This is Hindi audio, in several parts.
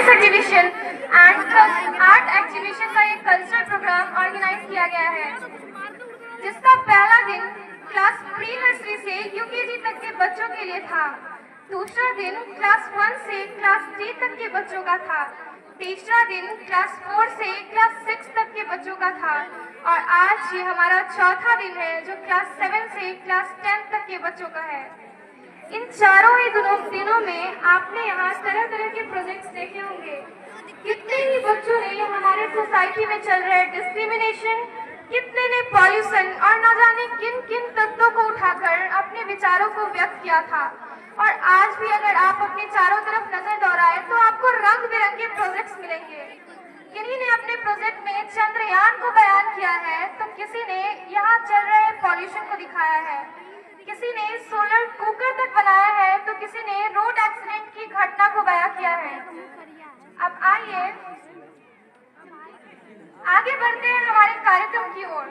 Science exhibition and art exhibition का एक कल्चरल प्रोग्राम ऑर्गेनाइज किया गया है, जिसका पहला दिन क्लास प्री नर्सरी से यूकेजी तक के बच्चों के लिए था। दूसरा दिन क्लास 1 से क्लास 3 तक के बच्चों का था। तीसरा दिन क्लास 4 से क्लास 6 तक के बच्चों का था और आज ये हमारा चौथा दिन है जो क्लास 7 से क्लास 10 तक के बच्चों का है। इन चारों ही दिनों में आपने यहाँ तरह तरह के प्रोजेक्ट्स देखे होंगे। कितने ही बच्चों ने हमारे सोसाइटी में चल रहे डिस्क्रिमिनेशन, कितने ने पॉल्यूशन और न जाने किन किन तत्वों को उठाकर अपने विचारों को व्यक्त किया था। और आज भी अगर आप अपने चारों तरफ नजर दौड़ाए तो आपको रंग बिरंगे प्रोजेक्ट्स मिलेंगे। किन्हीं ने अपने प्रोजेक्ट में चंद्रयान को बयान किया है, तो किसी ने यहाँ चल रहे पॉल्यूशन को दिखाया है, किसी ने सोलर कुकर तक बनाया है, तो किसी ने रोड एक्सीडेंट की घटना को बयां किया है। अब आइए आगे बढ़ते हैं हमारे कार्यक्रम की ओर।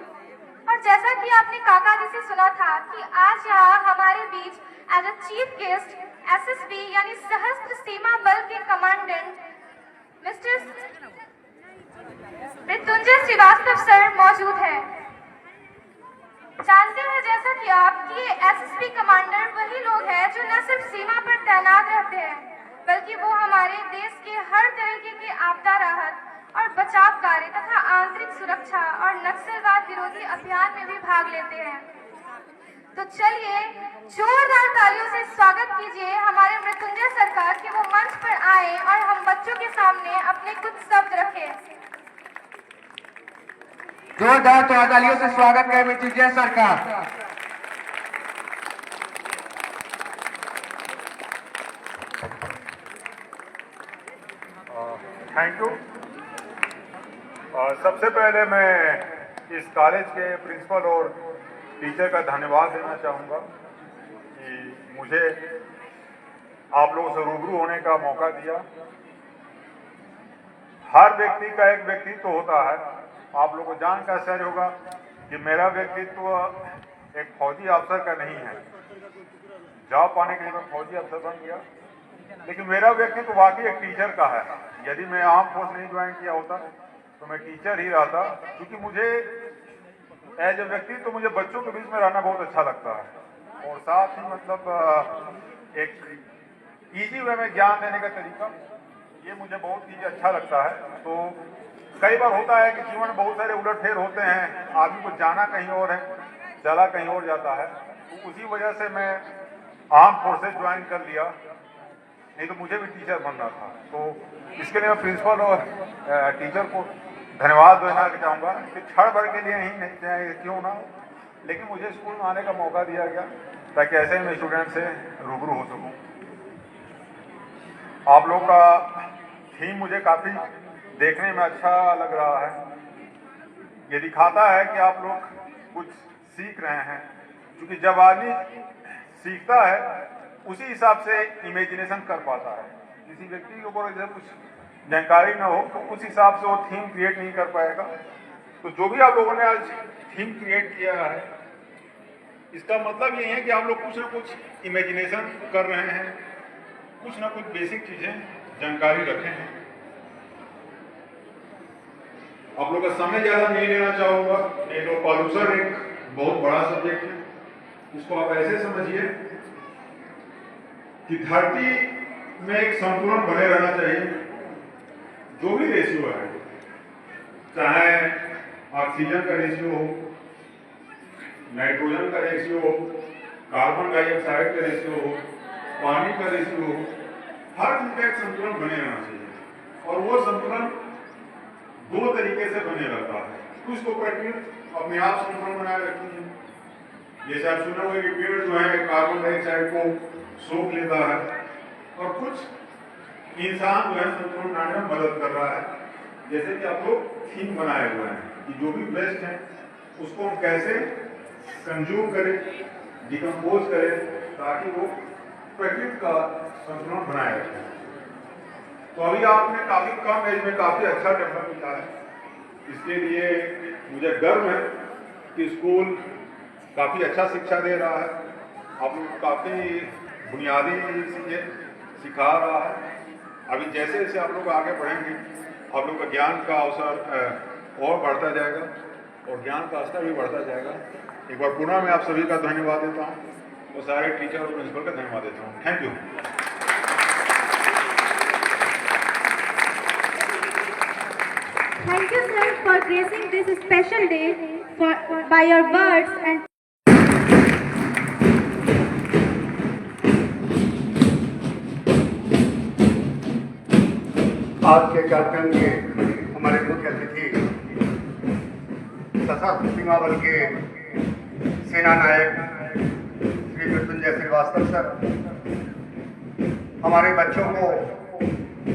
और जैसा कि आपने काका जी से सुना था कि आज यहाँ हमारे बीच as a chief guest SSB यानी सशस्त्र सीमा बल के commandant mister Mrityunjay Shrivastava sir मौजूद है। जानते हैं जैसा कि आप कि एसएसबी कमांडर वही लोग हैं जो न सिर्फ सीमा पर तैनात रहते हैं, बल्कि वो हमारे देश के हर तरीके के आपदा राहत और बचाव कार्य तथा आंतरिक सुरक्षा और नक्सलवाद विरोधी अभियान में भी भाग लेते हैं। तो चलिए जोरदार तालियों से स्वागत कीजिए हमारे मृत्युंजय सरकार के वो मंच पर आए और हम बच्चों के सामने अपने कुछ शब्द रखें। जोरदार तालियों से स्वागत करें मृत्युंजय सरकार। Thank you. सबसे पहले मैं इस कॉलेज के प्रिंसिपल और टीचर का धन्यवाद देना चाहूँगा कि मुझे आप लोगों से रूबरू होने का मौका दिया। हर व्यक्ति का एक व्यक्तित्व होता है। आप लोगों को जान का आश्चर्य होगा कि मेरा व्यक्तित्व एक फौजी अफसर का नहीं है। जॉब पाने के लिए मैं फौजी अफसर बन गया, लेकिन मेरा व्यक्तित्व वाकई एक टीचर का है। यदि मैं आर्म फोर्स नहीं ज्वाइन किया होता तो मैं टीचर ही रहता, क्योंकि मुझे एज ए व्यक्ति तो मुझे बच्चों के बीच में रहना बहुत अच्छा लगता है और साथ ही मतलब एक इजी वे में ज्ञान देने का तरीका, ये मुझे बहुत ही अच्छा लगता है। तो कई बार होता है कि जीवन में बहुत सारे उलटफेर होते हैं, आदमी को जाना कहीं और है, चला कहीं और जाता है। तो उसी वजह से मैं आर्म फोर्सेज ज्वाइन कर लिया, नहीं तो मुझे भी टीचर बनना था। तो इसके लिए मैं प्रिंसिपल और टीचर को धन्यवाद देना चाहूँगा कि क्षण भर के लिए ही नहीं क्यों ना, लेकिन मुझे स्कूल में आने का मौका दिया गया ताकि ऐसे ही मैं स्टूडेंट से रूबरू हो सकूँ। आप लोग का थीम मुझे काफ़ी देखने में अच्छा लग रहा है। ये दिखाता है कि आप लोग कुछ सीख रहे हैं, क्योंकि जब आदमी सीखता है उसी हिसाब से इमेजिनेशन कर पाता है। किसी व्यक्ति के ऊपर जब कुछ जानकारी ना हो तो उस हिसाब से वो थीम क्रिएट नहीं कर पाएगा। तो जो भी आप लोगों ने आज थीम क्रिएट किया है, इसका मतलब ये है कि आप लोग कुछ ना कुछ इमेजिनेशन कर रहे हैं, कुछ ना कुछ बेसिक चीजें जानकारी रखे हैं। आप लोग का समय ज्यादा नहीं लेना चाहूंगा। नहीं तो पॉल्यूशन एक बहुत बड़ा सब्जेक्ट है, इसको आप ऐसे समझिए कि धरती में एक संतुलन बने रहना चाहिए। जो भी रेशियो है, चाहे ऑक्सीजन का रेशियो हो, नाइट्रोजन का रेशियो हो, कार्बन डाइऑक्साइड का रेशियो हो, पानी का रेशियो हो, हर चीज का एक संतुलन बने रहना चाहिए। और वो संतुलन दो तरीके से बने रहता है। कुछ तो प्रकृति अपने आप संतुलन बनाए रखती है, जैसे आप सुना हुआ कि पेड़ जो है कार्बन डाइऑक्साइड को सोख लेता है, और कुछ इंसान जो है संतुलन बनाने में मदद कर रहा है। जैसे कि आप लोग थीम बनाए हुए हैं कि जो भी वेस्ट है उसको हम कैसे कंज्यूम करें, डिकम्पोज करें, ताकि वो प्रकृति का संतुलन बनाए रखें। तो अभी आपने काफी कम एज में काफी अच्छा डेवलप किया है। इसके लिए मुझे गर्व है कि स्कूल काफी अच्छा शिक्षा दे रहा है। आप लोग काफी बुनियादी चीजें सिखा रहा है। अभी जैसे जैसे आप लोग आगे बढ़ेंगे, आप लोग का ज्ञान का अवसर और बढ़ता जाएगा और ज्ञान का स्तर भी बढ़ता जाएगा। एक बार पुनः मैं आप सभी का धन्यवाद देता हूँ और सारे टीचर और प्रिंसिपल का धन्यवाद देता हूँ। Thank you. Thank you, sir, for gracing this special day by your words and आज के कार्यक्रम के हमारे मुख्य अतिथि सशस्त्र सीमा बल के सेना नायक श्री मृत्युंजय श्रीवास्तव सर हमारे बच्चों को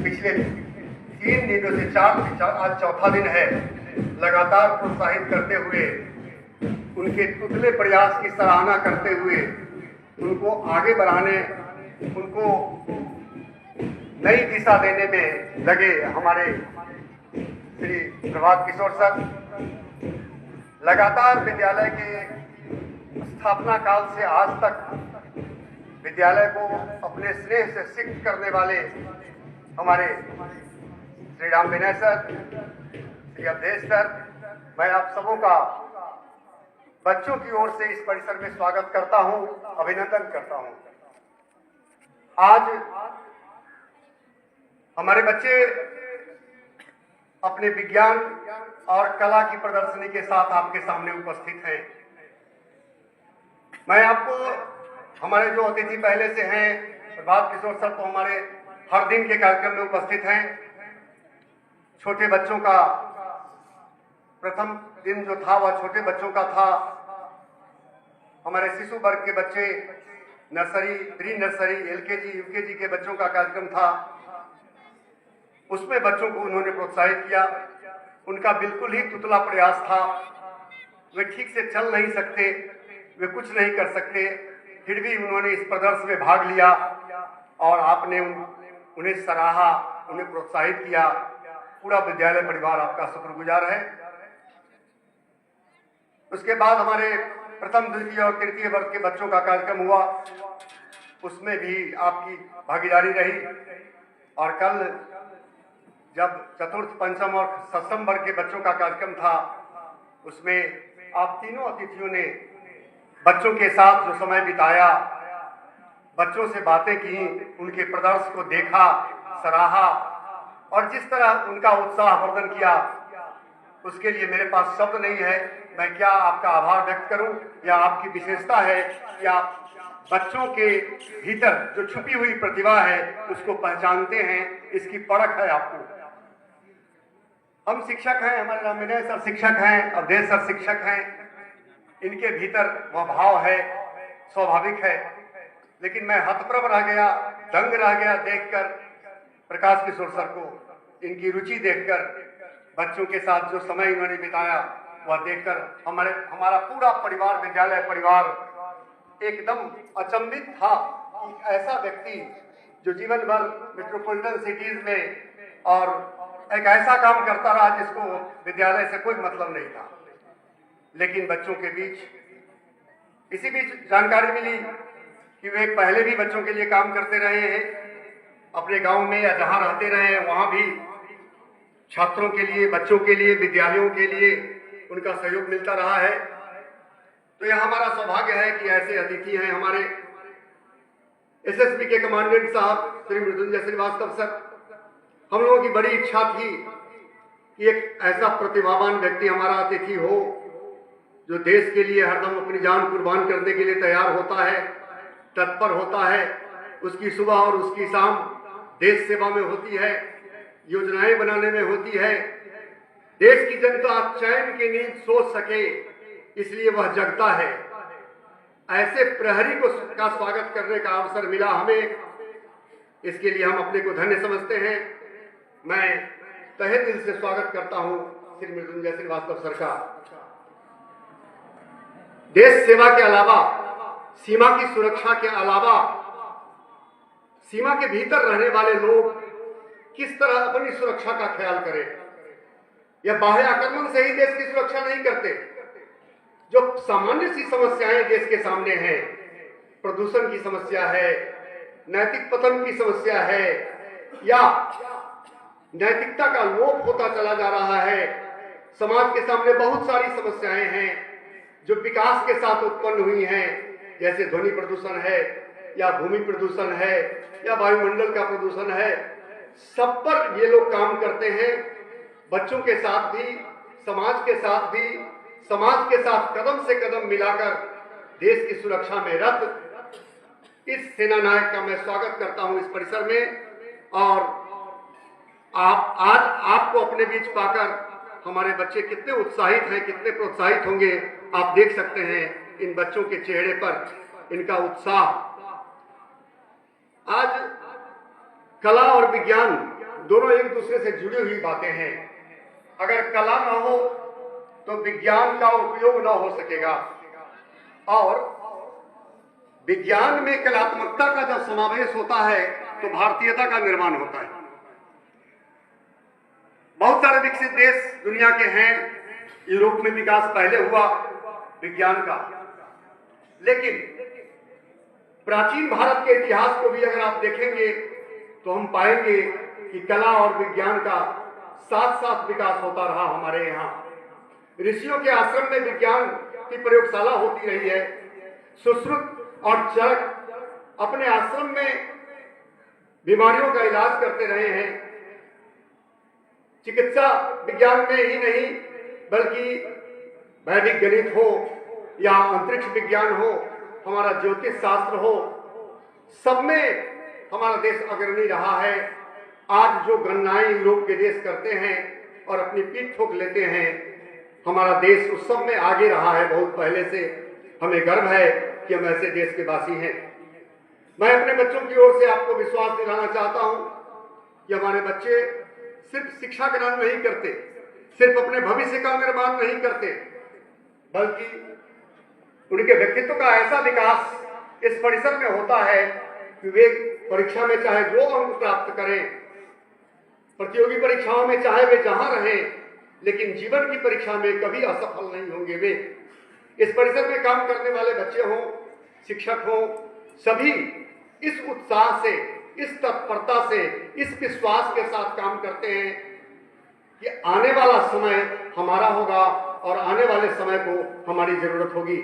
पिछले 3 दिनों से आज चौथा दिन है लगातार प्रोत्साहित करते हुए उनके उतले प्रयास की सराहना करते हुए उनको आगे बढ़ाने उनको नई दिशा देने में लगे हमारे श्री प्रभात किशोर सर लगातार विद्यालय के स्थापना काल से आज तक विद्यालय को अपने स्नेह से सिक्त करने वाले हमारे श्री राम विनय सर, श्री अवधेश सर, मैं आप सबों का बच्चों की ओर से इस परिसर में स्वागत करता हूं, अभिनंदन करता हूं। आज हमारे बच्चे अपने विज्ञान और कला की प्रदर्शनी के साथ आपके सामने उपस्थित हैं। मैं आपको हमारे जो अतिथि पहले से हैं प्रभात किशोर सर तो हमारे हर दिन के कार्यक्रम में उपस्थित हैं। छोटे बच्चों का प्रथम दिन जो था वह छोटे बच्चों का था। हमारे शिशु वर्ग के बच्चे nursery, pre nursery, LKG, UKG के बच्चों का कार्यक्रम था। उसमें बच्चों को उन्होंने प्रोत्साहित किया। उनका बिल्कुल ही तुतला प्रयास था। वे ठीक से चल नहीं सकते, वे कुछ नहीं कर सकते, फिर भी उन्होंने इस प्रदर्शन में भाग लिया और आपने उन्हें सराहा, उन्हें प्रोत्साहित किया। पूरा विद्यालय परिवार आपका शुक्रगुजार है। उसके बाद हमारे प्रथम, द्वितीय और तृतीय वर्ग के बच्चों का कार्यक्रम हुआ, उसमें भी आपकी भागीदारी रही। और कल जब चतुर्थ, पंचम और सप्तम वर्ग के बच्चों का कार्यक्रम था, उसमें आप तीनों अतिथियों ने बच्चों के साथ जो समय बिताया, बच्चों से बातें की, उनके प्रदर्शन को देखा, सराहा और जिस तरह उनका उत्साह वर्धन किया, उसके लिए मेरे पास शब्द नहीं है। मैं क्या आपका आभार व्यक्त करूं। यह आपकी विशेषता है कि आप बच्चों के भीतर जो छुपी हुई प्रतिभा है उसको पहचानते हैं, इसकी परख है आपको। हम शिक्षक हैं, हमारे राम विनय सर शिक्षक हैं, अवधेश सर शिक्षक हैं, इनके भीतर वह भाव है, स्वाभाविक है। लेकिन मैं हतप्रभ रह गया, दंग रह गया देखकर प्रकाश किशोर सर को, इनकी रुचि देखकर, बच्चों के साथ जो समय इन्होंने बिताया वह देखकर हमारा पूरा परिवार, विद्यालय परिवार एकदम अचंभित था कि ऐसा व्यक्ति जो जीवन भर मेट्रोपॉलिटन सिटीज में और एक ऐसा काम करता रहा जिसको विद्यालय से कोई मतलब नहीं था, लेकिन बच्चों के बीच इसी बीच जानकारी मिली कि वे पहले भी बच्चों के लिए काम करते रहे हैं। अपने गांव में या जहां रहते रहे हैं वहां भी छात्रों के लिए, बच्चों के लिए, विद्यालयों के लिए उनका सहयोग मिलता रहा है। तो यह हमारा सौभाग्य है कि ऐसे अतिथि हैं हमारे एसएसबी के कमांडेंट साहब श्री मृत्युंजय श्रीवास्तव सर। हम लोगों की बड़ी इच्छा थी कि एक ऐसा प्रतिभावान व्यक्ति हमारा अतिथि हो जो देश के लिए हरदम अपनी जान कुर्बान करने के लिए तैयार होता है, तत्पर होता है। उसकी सुबह और उसकी शाम देश सेवा में होती है, योजनाएं बनाने में होती है। देश की जनता चैन की नींद सो सके इसलिए वह जगता है। ऐसे प्रहरी का स्वागत करने का अवसर मिला हमें, इसके लिए हम अपने को धन्य समझते हैं। मैं तहे दिल से स्वागत करता हूं श्री मृत्युंजय श्रीवास्तव सर का। देश सेवा के अलावा, सीमा की सुरक्षा के अलावा, सीमा के भीतर रहने वाले लोग किस तरह अपनी सुरक्षा का ख्याल करें। यह बाह्य आक्रमण से ही देश की सुरक्षा नहीं करते। जो सामान्य सी समस्याएं देश के सामने हैं, प्रदूषण की समस्या है, नैतिक पतन की समस्या है, या नैतिकता का लोप होता चला जा रहा है। समाज के सामने बहुत सारी समस्याएं हैं जो विकास के साथ उत्पन्न हुई हैं, जैसे ध्वनि प्रदूषण है या भूमि प्रदूषण है या वायुमंडल का प्रदूषण है। सब पर ये लोग काम करते हैं। बच्चों के साथ भी, समाज के साथ भी, समाज के साथ कदम से कदम मिलाकर देश की सुरक्षा में रत इस सेना नायक का मैं स्वागत करता हूं इस परिसर में। और आज आपको अपने बीच पाकर हमारे बच्चे कितने उत्साहित हैं, कितने प्रोत्साहित होंगे, आप देख सकते हैं इन बच्चों के चेहरे पर इनका उत्साह। आज कला और विज्ञान दोनों एक दूसरे से जुड़ी हुई बातें हैं। अगर कला ना हो तो विज्ञान का उपयोग ना हो सकेगा, और विज्ञान में कलात्मकता का जब समावेश होता है तो भारतीयता का निर्माण होता है। बहुत सारे विकसित देश दुनिया के हैं। यूरोप में विकास पहले हुआ विज्ञान का, लेकिन प्राचीन भारत के इतिहास को भी अगर आप देखेंगे तो हम पाएंगे कि कला और विज्ञान का साथ साथ विकास होता रहा। हमारे यहाँ ऋषियों के आश्रम में विज्ञान की प्रयोगशाला होती रही है। सुश्रुत और चरक अपने आश्रम में बीमारियों का इलाज करते रहे हैं। चिकित्सा विज्ञान में ही नहीं बल्कि वैदिक गणित हो या अंतरिक्ष विज्ञान हो, हमारा ज्योतिष शास्त्र हो, सब में हमारा देश अग्रणी रहा है। आज जो गणनाएं यूरोप के देश करते हैं और अपनी पीठ ठोक लेते हैं, हमारा देश उस सब में आगे रहा है बहुत पहले से। हमें गर्व है कि हम ऐसे देश के वासी हैं। मैं अपने बच्चों की ओर से आपको विश्वास दिलाना चाहता हूं कि हमारे बच्चे सिर्फ शिक्षा ग्रहण नहीं करते, सिर्फ अपने भविष्य का निर्माण नहीं करते, बल्कि उनके व्यक्तित्व का ऐसा विकास इस परिसर में होता है कि वे परीक्षा में चाहे जो अंक प्राप्त करें, प्रतियोगी परीक्षाओं में चाहे वे जहां रहें, लेकिन जीवन की परीक्षा में कभी असफल नहीं होंगे। वे इस परिसर में काम करने वाले बच्चे हों, शिक्षक हों, सभी इस उत्साह से, इस तत्परता से, इस विश्वास के साथ काम करते हैं कि आने वाला समय हमारा होगा और आने वाले समय को हमारी जरूरत होगी।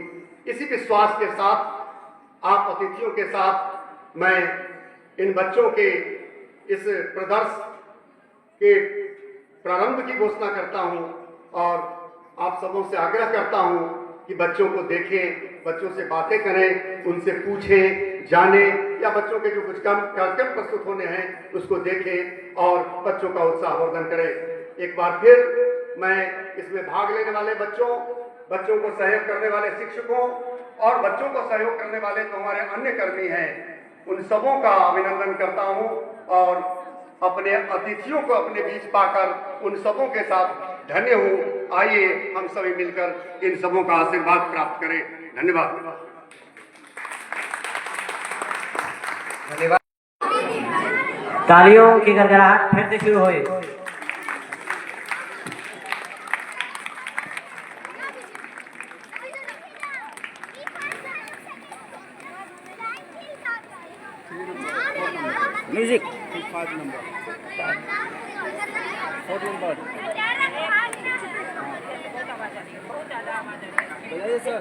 इसी विश्वास के साथ आप अतिथियों के साथ मैं इन बच्चों के इस प्रदर्श के प्रारंभ की घोषणा करता हूं और आप सबों से आग्रह करता हूं कि बच्चों को देखें, बच्चों से बातें करें, उनसे पूछें, जानें, या बच्चों के जो कुछ कार्यक्रम प्रस्तुत होने हैं उसको देखें और बच्चों का उत्साहवर्धन करें। एक बार फिर मैं इसमें भाग लेने वाले बच्चों को सहयोग करने वाले शिक्षकों और बच्चों को सहयोग करने वाले तो हमारे अन्य कर्मी हैं, उन सबों का अभिनंदन करता हूं और अपने अतिथियों को अपने बीच पाकर उन सबों के साथ धन्य हूं। आइए हम सभी मिलकर इन सबों का आशीर्वाद प्राप्त करें। धन्यवाद। धन्यवाद। तालियों की गड़गड़ाहट फिर से शुरू हुई। म्यूजिक 5 नंबर 4 नंबर बताइए सर।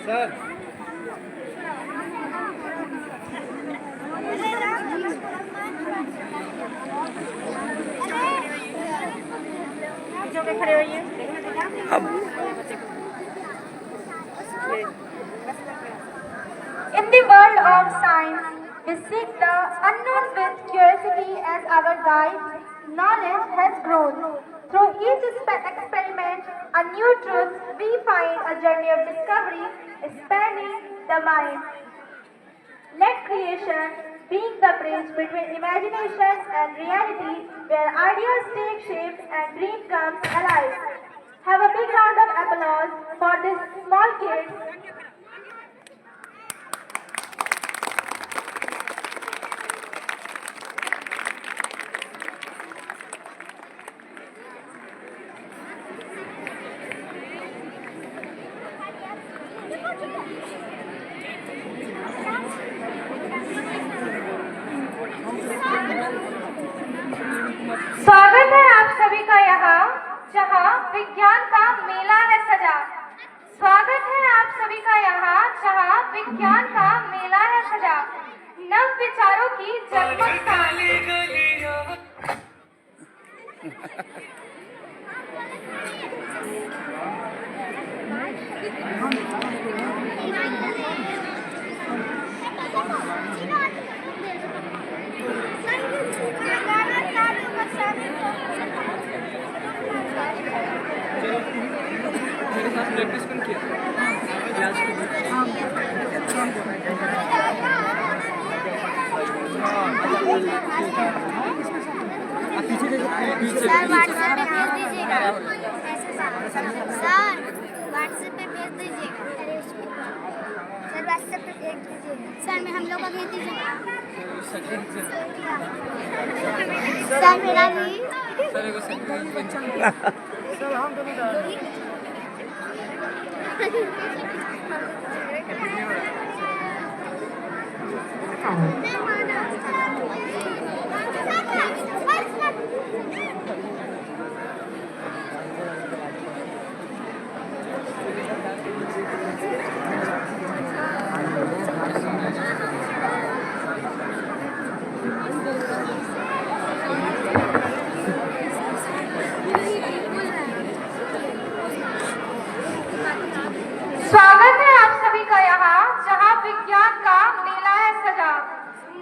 सर खड़े होइए। In the world of science, we seek the unknown with curiosity as our guide. Knowledge has grown. Through each experiment, a new truth, we find a journey of discovery spanning the mind. Let creation be the bridge between imagination and reality, where ideas take shape and dream comes alive. Have a big round of applause for this small kids. जहां विज्ञान का मेला है सजा। स्वागत है आप सभी का यहाँ, जहां विज्ञान का मेला है सजा। नव विचारों की जगमग सांस। मेरे साथ प्रैक्टिस कौन किया क्लास के पीछे देखो सर व्हाट्सएप पे भेज दीजिएगा। सर व्हाट्सएप पे भेज दीजिएगा। सर व्हाट्सएप पे भेज दीजिएगा। सर मैं हम लोग को भेज दीजिएगा। सर मेरा भी। सर हम दोनों जा रहे हैं। स्वागत है आप सभी का यहाँ, जहाँ विज्ञान का मेला है सजा।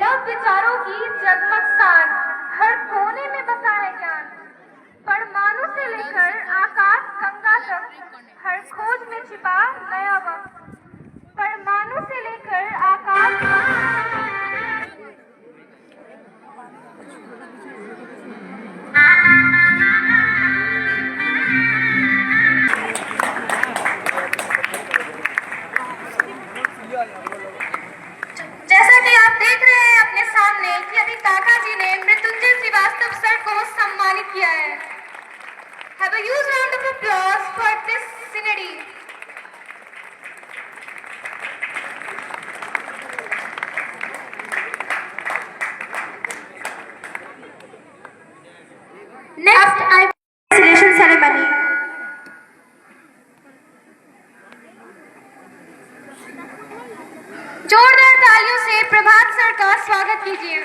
नव विचारों की जगमग सांस। हर कोने में बसा है ज्ञान। परमाणु से लेकर आकाश गंगा तक, हर खोज में छिपा नया वक्त। परमाणु से लेकर आकाश जैसा कि आप देख रहे हैं अपने सामने कि अभी काका जी ने मृत्युंजय श्रीवास्तव सर को सम्मानित किया है। Have a huge round of applause for this scenery. Next, I celebration ceremony. जोरदार तालियों से प्रभात सर का स्वागत कीजिए।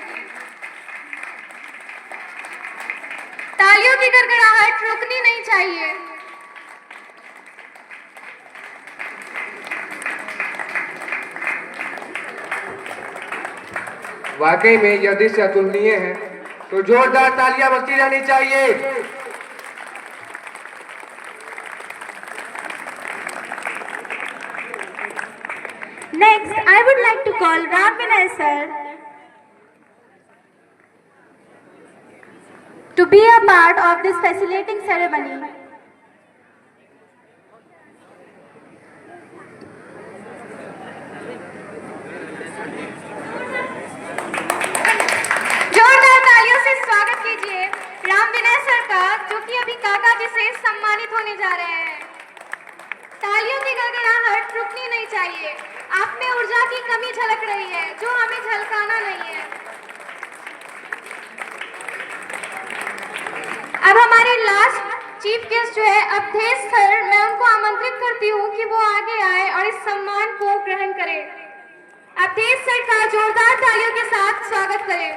तालियों की गड़गड़ाहट रुकनी नहीं चाहिए। वाकई में यह दृश्य अतुलनीय है, तो जोरदार तालियां बजती रहनी चाहिए। Next, I would like to call Ram Vinay sir to be a part of this facilitating ceremony. जोरदार तालियों से स्वागत कीजिए राम विनय सर का, जो कि अभी काका जी से सम्मानित होने जा रहे हैं। तालियों की गड़गड़ाहट रुकनी नहीं चाहिए। आप में ऊर्जा की कमी झलक रही है, जो हमें झलकाना नहीं है। अब हमारे लास्ट चीफ गेस्ट जो है अवधेश सर, मैं उनको आमंत्रित करती हूँ कि वो आगे आए और इस सम्मान को ग्रहण करें। अवधेश सर का जोरदार तालियों के साथ स्वागत करें।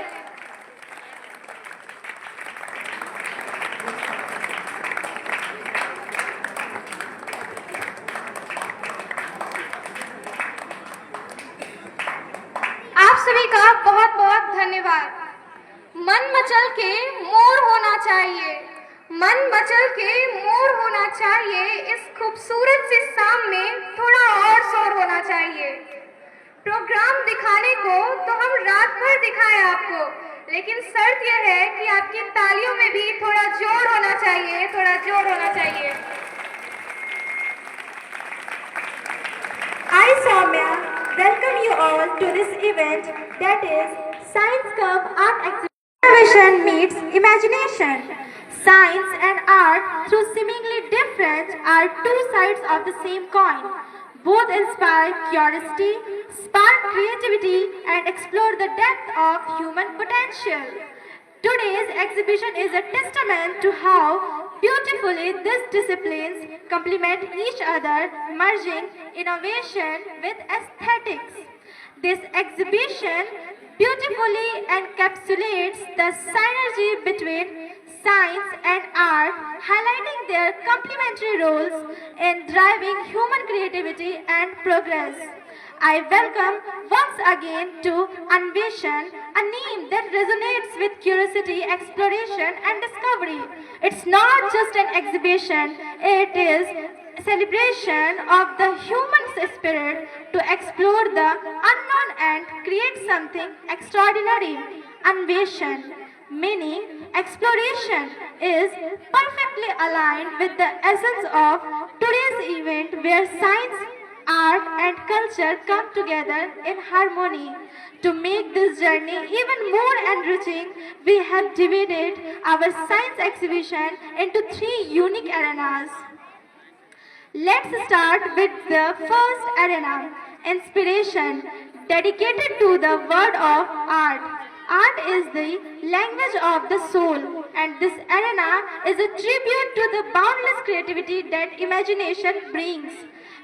आप सभी का बहुत बहुत धन्यवाद। मन मचल के मोर होना चाहिए, मन मचल के मोर होना चाहिए। इस खूबसूरत से शाम में थोड़ा और शोर होना चाहिए। प्रोग्राम दिखाने को तो हम रात भर दिखाएं आपको, लेकिन शर्त यह है कि आपकी तालियों में भी थोड़ा जोर होना चाहिए, थोड़ा जोर होना चाहिए। I, Soumya, welcome you all to this event, that is Science Curve Art Exhibition. Innovation meets imagination. Science and art, through seemingly different, are two sides of the same coin. Both inspire curiosity, spark creativity, and explore the depth of human potential. Today's exhibition is a testament to how Beautifully, these disciplines complement each other, merging innovation with aesthetics. This exhibition beautifully encapsulates the synergy between science and art, highlighting their complementary roles in driving human creativity and progress. I welcome once again to Anveshan, a name that resonates with curiosity, exploration, and discovery. It's not just an exhibition, it is a celebration of the human spirit to explore the unknown and create something extraordinary. Anveshan, meaning exploration, is perfectly aligned with the essence of today's event where science, art and culture come together in harmony. To make this journey even more enriching, we have divided our science exhibition into 3 unique arenas. Let's start with the first arena, inspiration, dedicated to the word of art. Art is the language of the soul, and this arena is a tribute to the boundless creativity that imagination brings.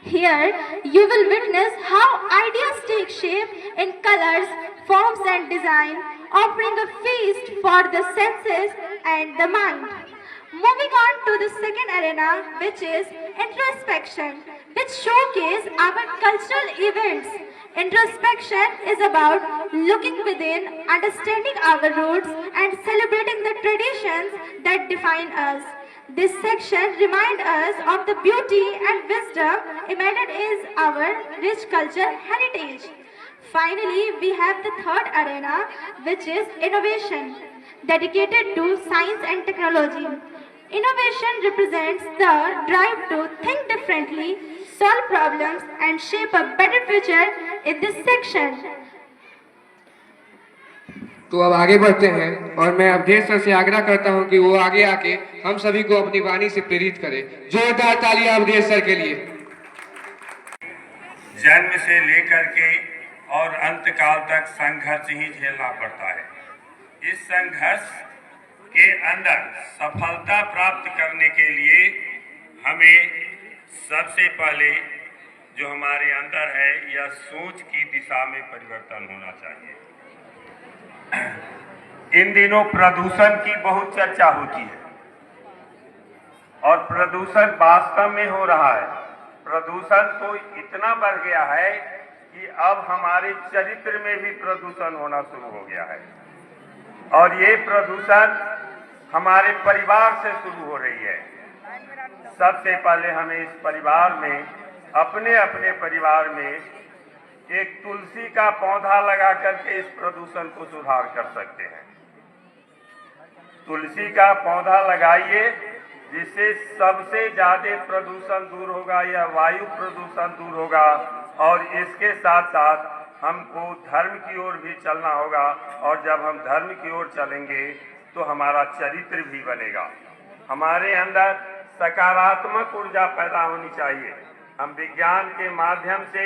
Here, you will witness how ideas take shape in colors, forms, and design, offering a feast for the senses and the mind. Moving on to the second arena, which is introspection, which showcase our cultural events. Introspection is about looking within, understanding our roots, and celebrating the traditions that define us. This section reminds us of the beauty and wisdom embedded in our rich cultural heritage. Finally, we have the third arena, which is innovation, dedicated to science and technology. Innovation represents the drive to think differently, solve problems, and shape a better future in this section. तो अब आगे बढ़ते हैं और मैं अवधेश सर से आग्रह करता हूं कि वो आगे आके हम सभी को अपनी वाणी से प्रेरित करें। जोरदार तालियां अवधेश सर के लिए। जन्म से लेकर के और अंत काल तक संघर्ष ही झेलना पड़ता है। इस संघर्ष के अंदर सफलता प्राप्त करने के लिए हमें सबसे पहले जो हमारे अंदर है यह सोच की दिशा में परिवर्तन होना चाहिए। इन दिनों प्रदूषण की बहुत चर्चा होती है और प्रदूषण वास्तव में हो रहा है। प्रदूषण तो इतना बढ़ गया है कि अब हमारे चरित्र में भी प्रदूषण होना शुरू हो गया है और ये प्रदूषण हमारे परिवार से शुरू हो रही है। सबसे पहले हमें इस परिवार में अपने अपने परिवार में एक तुलसी का पौधा लगा करके इस प्रदूषण को सुधार कर सकते हैं। तुलसी का पौधा लगाइए जिससे सबसे ज्यादा प्रदूषण दूर होगा, यह वायु प्रदूषण दूर होगा और इसके साथ साथ हमको धर्म की ओर भी चलना होगा और जब हम धर्म की ओर चलेंगे तो हमारा चरित्र भी बनेगा। हमारे अंदर सकारात्मक ऊर्जा पैदा होनी चाहिए। हम विज्ञान के माध्यम से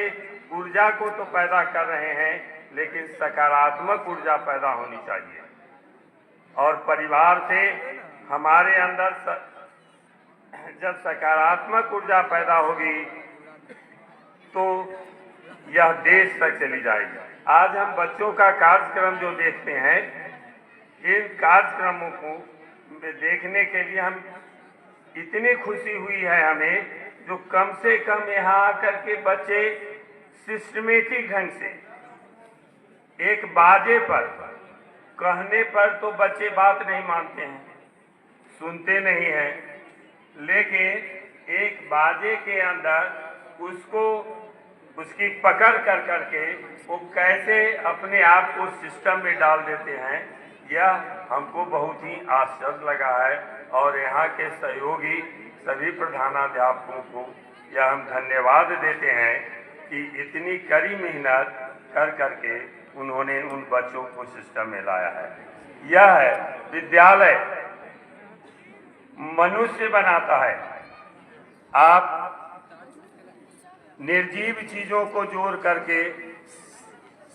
ऊर्जा को तो पैदा कर रहे हैं लेकिन सकारात्मक ऊर्जा पैदा होनी चाहिए और परिवार से हमारे अंदर जब सकारात्मक ऊर्जा पैदा होगी तो यह देश तक चली जाएगी। आज हम बच्चों का कार्यक्रम जो देखते हैं, इन कार्यक्रमों को देखने के लिए हम इतनी खुशी हुई है हमें, जो कम से कम यहाँ आकर के बच्चे सिस्टमेटिक ढंग से एक बाजे पर कहने पर तो बच्चे बात नहीं मानते हैं, सुनते नहीं हैं, लेकिन एक बाजे के अंदर उसको उसकी पकड़ कर करके वो कैसे अपने आप को सिस्टम में डाल देते हैं, यह हमको बहुत ही आश्चर्य लगा है और यहाँ के सहयोगी सभी प्रधानाध्यापकों को यह हम धन्यवाद देते हैं कि इतनी कड़ी मेहनत कर करके उन्होंने उन बच्चों को सिस्टम में लाया है। यह है विद्यालय मनुष्य बनाता है। आप निर्जीव चीजों को जोड़ करके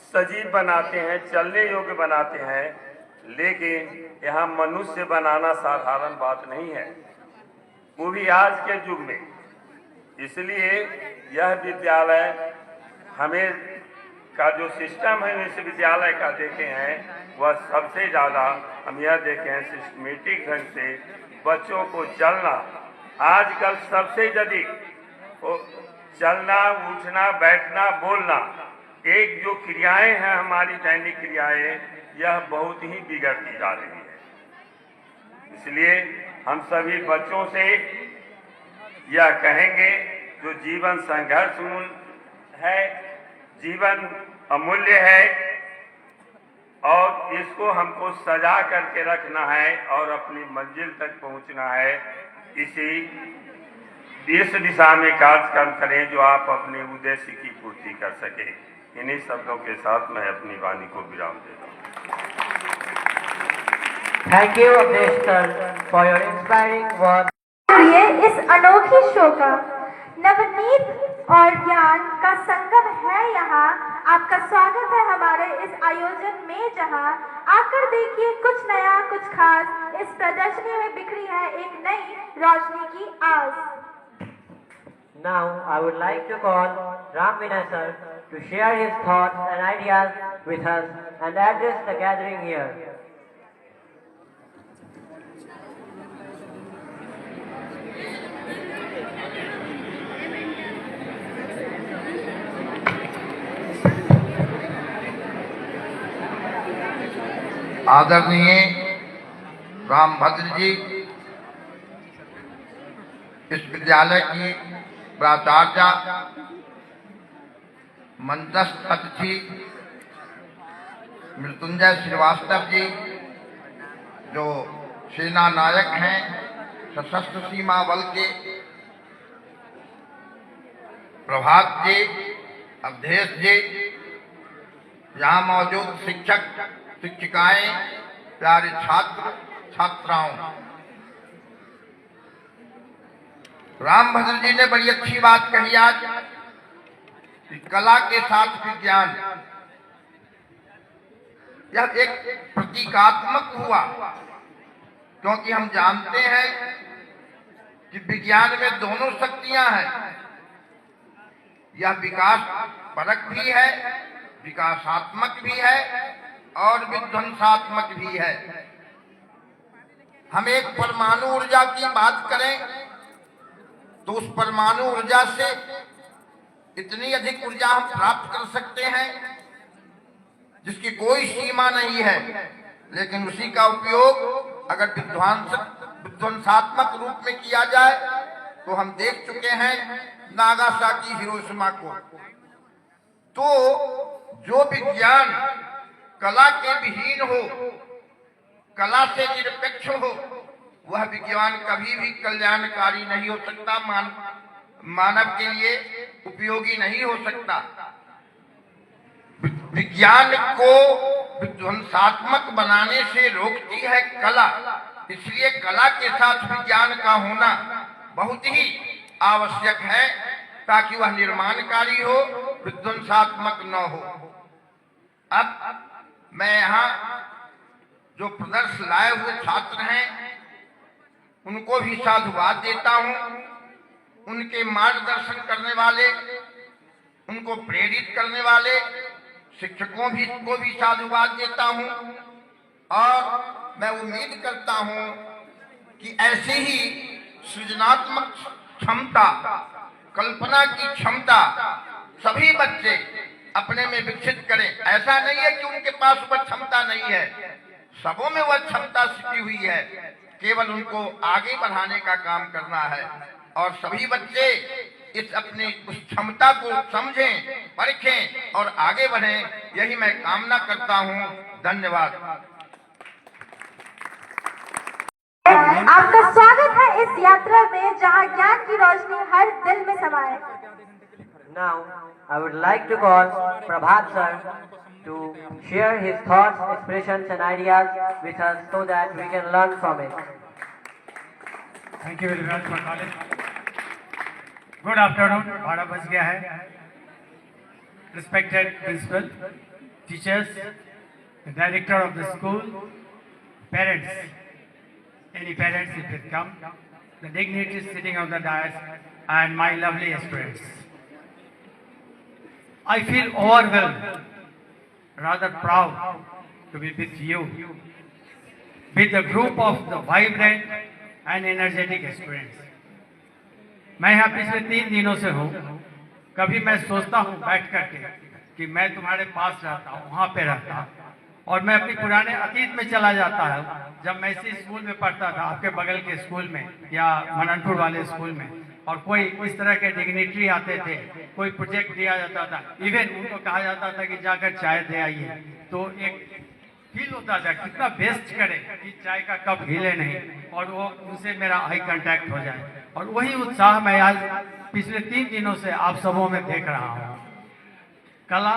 सजीव बनाते हैं, चलने योग्य बनाते हैं, लेकिन यहाँ मनुष्य बनाना साधारण बात नहीं है। वो भी आज के युग में। इसलिए यह विद्यालय हमें का जो सिस्टम है विश्वविद्यालय का देखे हैं, वह सबसे ज़्यादा हम यह देखे हैं सिस्टमेटिक ढंग से बच्चों को चलना। आजकल सबसे अधिक चलना, उठना, बैठना, बोलना, एक जो क्रियाएं हैं हमारी दैनिक क्रियाएं, यह बहुत ही बिगड़ती जा रही है। इसलिए हम सभी बच्चों से यह कहेंगे, जो जीवन संघर्षपूर्ण है, जीवन अमूल्य है और इसको हमको सजा करके रखना है और अपनी मंजिल तक पहुंचना है। इस दिशा में कार्यक्रम करें जो आप अपने उद्देश्य की पूर्ति कर सके। इन्हीं शब्दों के साथ मैं अपनी वाणी को विराम देता हूँ। Thank you, Abdesh sir, for your inspiring words. ये इस अनोखी शो का नवनीत और ज्ञान का संगम है यहाँ। आपका स्वागत है हमारे इस आयोजन में, जहाँ आकर देखिए कुछ नया, कुछ खास। इस प्रदर्शनी में बिखरी है एक नई रोशनी की आस। Now, I would like to call Ram Vinay sir to share his thoughts and ideas with us and address the gathering here. आदरणीय रामभद्र जी, इस विद्यालय की प्राचार्य, मंचस्थ अतिथि मृत्युंजय श्रीवास्तव जी, जो सेना नायक हैं सशस्त्र सीमा बल के, प्रभात जी, अवधेश जी, यहाँ मौजूद शिक्षक शिक्षिकाएं, प्यारे छात्र छात्राओं, रामभद्र जी ने बड़ी अच्छी बात कही आज कि कला के साथ विज्ञान, यह एक प्रतीकात्मक हुआ, क्योंकि हम जानते हैं कि विज्ञान में दोनों शक्तियां हैं। यह विकास परक भी है, विकासात्मक भी है और विध्वंसात्मक भी है। हम एक परमाणु ऊर्जा की बात करें तो उस परमाणु ऊर्जा से इतनी अधिक ऊर्जा हम प्राप्त कर सकते हैं जिसकी कोई सीमा नहीं है, लेकिन उसी का उपयोग अगर विध्वंसात्मक रूप में किया जाए तो हम देख चुके हैं नागासाकी, हिरोशिमा को। तो जो विज्ञान कला के विहीन हो, कला से निरपेक्ष हो, वह विज्ञान कभी भी कल्याणकारी नहीं हो सकता, मानव के लिए उपयोगी नहीं हो सकता। विज्ञान को विध्वंसात्मक बनाने से रोकती है कला, इसलिए कला के साथ विज्ञान का होना बहुत ही आवश्यक है ताकि वह निर्माणकारी हो, विध्वंसात्मक न हो। अब मैं यहाँ जो प्रदर्शन लाए हुए छात्र हैं उनको भी साधुवाद देता हूँ। उनके मार्गदर्शन करने वाले, उनको प्रेरित करने वाले शिक्षकों को भी साधुवाद देता हूँ और मैं उम्मीद करता हूँ कि ऐसे ही सृजनात्मक क्षमता, कल्पना की क्षमता सभी बच्चे अपने में विकसित करें। ऐसा नहीं है कि उनके पास वह क्षमता नहीं है, सबों में वह क्षमता छिपी हुई है, केवल उनको आगे बढ़ाने का काम करना है। और सभी बच्चे इस अपनी उस क्षमता को समझें, परखें और आगे बढ़ें, यही मैं कामना करता हूँ। धन्यवाद। आपका स्वागत है इस यात्रा में जहां ज्ञान की रोशनी हर दिल में समाए। Now, I would like to call Prabhat sir to share his thoughts, expressions and ideas with us so that we can learn from it. Thank you very much, Khalid. Good afternoon. 12 बज गया है. Respected principal, teachers, the director of the school, parents, any parents if they come, the dignitaries sitting on the dais, and my lovely aspirants. I feel overwhelmed, rather proud to be with you, with a group of the vibrant and energetic aspirants. मैं यहाँ पिछले 3 दिनों से हूँ। कभी मैं सोचता हूँ बैठ करके कि मैं तुम्हारे पास रहता हूँ, वहाँ पे रहता हूँ, और मैं अपने पुराने अतीत में चला जाता हूँ। जब मैं इसी स्कूल में पढ़ता था, आपके बगल के स्कूल में या मननपुर वाले स्कूल में, और कोई इस तरह के डिग्निटरी आते थे, कोई प्रोजेक्ट दिया जाता था, इवन उनको कहा जाता था कि जाकर चाय दे आइए, तो एक फील होता था कितना बेस्ट करे कि चाय का कप हिले नहीं, और वो उनसे मेरा आई कांटेक्ट हो जाए। और वही उत्साह मैं आज पिछले 3 दिनों से आप सबों में देख रहा हूँ। कला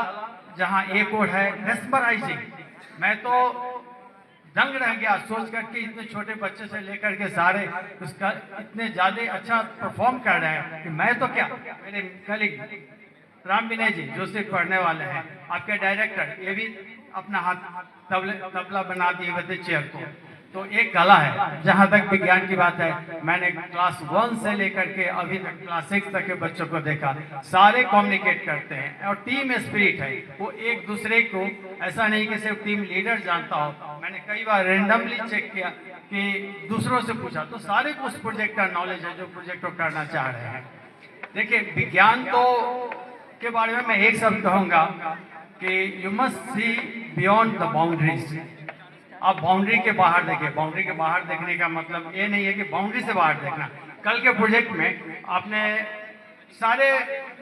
जहाँ एक ओर है मेस्मराइजिंग, मैं तो दंग रह गया सोच कर कि इतने छोटे बच्चे से लेकर के सारे उसका इतने ज्यादा अच्छा परफॉर्म कर रहे हैं कि मैं तो क्या, मेरे कलीग राम विनय जी जो सिर्फ पढ़ने वाले हैं, आपके डायरेक्टर ये भी अपना हाथ तबला बना दिए बच्चे चेयर को। तो एक कला है। जहाँ तक विज्ञान की बात है, मैंने क्लास 1 से लेकर के अभी तक क्लास 6 तक के बच्चों को देखा, सारे कम्युनिकेट करते हैं और टीम स्पिरिट है। वो एक दूसरे को ऐसा नहीं कि सिर्फ टीम लीडर जानता हो। मैंने कई बार रेंडमली चेक किया कि दूसरों से पूछा तो सारे को उस प्रोजेक्ट का नॉलेज है जो प्रोजेक्ट को करना चाह रहे हैं। देखिए विज्ञान तो के बारे में मैं एक शब्द कहूँगा कि you must see beyond the boundaries. आप बाउंड्री के बाहर देखिए। बाउंड्री के बाहर देखने का मतलब ये नहीं है कि बाउंड्री से बाहर देखना। कल के प्रोजेक्ट में आपने सारे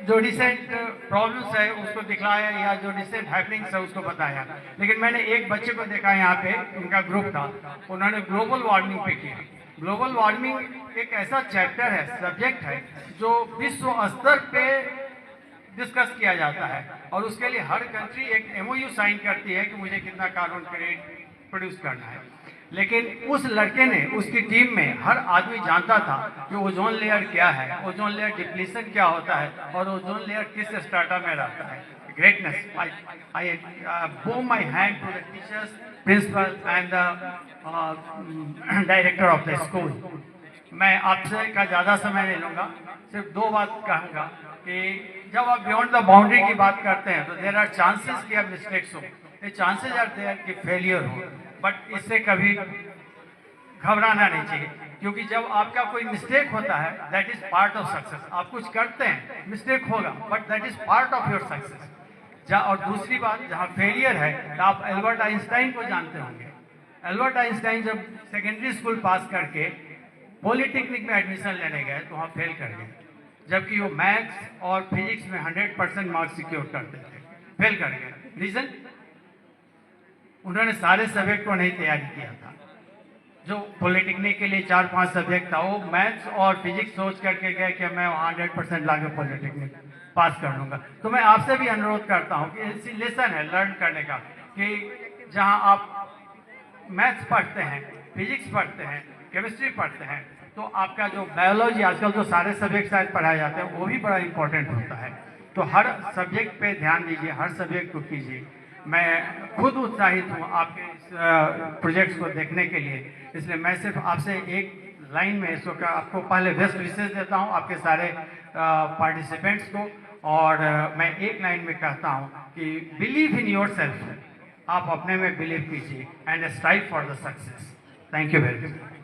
जो रिसेंट प्रॉब्लम्स है उसको दिखलाया या जो रिसेंट हैपनिंग्स है उसको बताया, लेकिन मैंने एक बच्चे को देखा यहाँ पे, उनका ग्रुप था, उन्होंने ग्लोबल वार्मिंग पे किया। ग्लोबल वार्मिंग एक ऐसा चैप्टर है, सब्जेक्ट है जो विश्व स्तर पे डिस्कस किया जाता है और उसके लिए हर कंट्री एक MOU साइन करती है कि मुझे कितना कार्बन क्रेडिट प्रोड्यूस करना है। लेकिन उस लड़के ने, उसकी टीम में हर आदमी जानता था कि ओजोन लेयर क्या है, ओजोन लेयर डिप्लीशन क्या होता है और ओजोन लेयर किस स्ट्राटा में रहता है। Greatness. I bow my hand to the teachers, principal and the director of the school. मैं आपसे का ज़्यादा समय नहीं लूँगा, सिर्फ 2 बात कहूँगा कि जब आप बियॉन्ड द बाउंड्री की बात करते हैं तो देयर आर चांसेस कि आप मिस्टेक्स हो, ये चांसेस आर देयर कि फेलियर हो, बट इससे कभी घबराना नहीं चाहिए, क्योंकि जब आपका कोई मिस्टेक होता है that is part of success. आप कुछ करते हैं, मिस्टेक होगा, but that is part of your success. और दूसरी बात, जहाँ फेलियर है तो आप एल्बर्ट आइंस्टाइन को जानते होंगे। एल्बर्ट आइंस्टाइन जब सेकेंडरी स्कूल पास करके पॉलिटेक्निक में एडमिशन लेने गए तो वहाँ फेल कर गए, जबकि वो मैथ्स और फिजिक्स में 100% मार्क्स सिक्योर करते थे, फेल कर गए। रीजन, उन्होंने सारे सब्जेक्ट को नहीं तैयारी किया था। जो पॉलिटेक्निक के लिए 4-5 सब्जेक्ट था, वो मैथ्स और फिजिक्स सोच करके गए कि मैं वहाँ 100% लाके पॉलिटेक्निक पास कर लूँगा। तो मैं आपसे भी अनुरोध करता हूँ कि ऐसी लेसन है लर्न करने का कि जहाँ आप मैथ्स पढ़ते हैं, फिजिक्स पढ़ते हैं, केमिस्ट्री पढ़ते हैं, तो आपका जो बायोलॉजी, आजकल जो सारे सब्जेक्ट शायद पढ़ाए जाते हैं वो भी बड़ा इंपॉर्टेंट होता है। तो हर सब्जेक्ट पे ध्यान दीजिए, हर सब्जेक्ट को कीजिए। मैं खुद उत्साहित हूँ आपके इस प्रोजेक्ट्स को देखने के लिए, इसलिए मैं सिर्फ आपसे एक लाइन में इसको आपको पहले बेस्ट विशेष देता हूँ आपके सारे पार्टिसिपेंट्स को, और मैं एक लाइन में कहता हूँ कि बिलीव इन योर सेल्फ, आप अपने में बिलीव कीजिए and strive for the success. Thank you very much.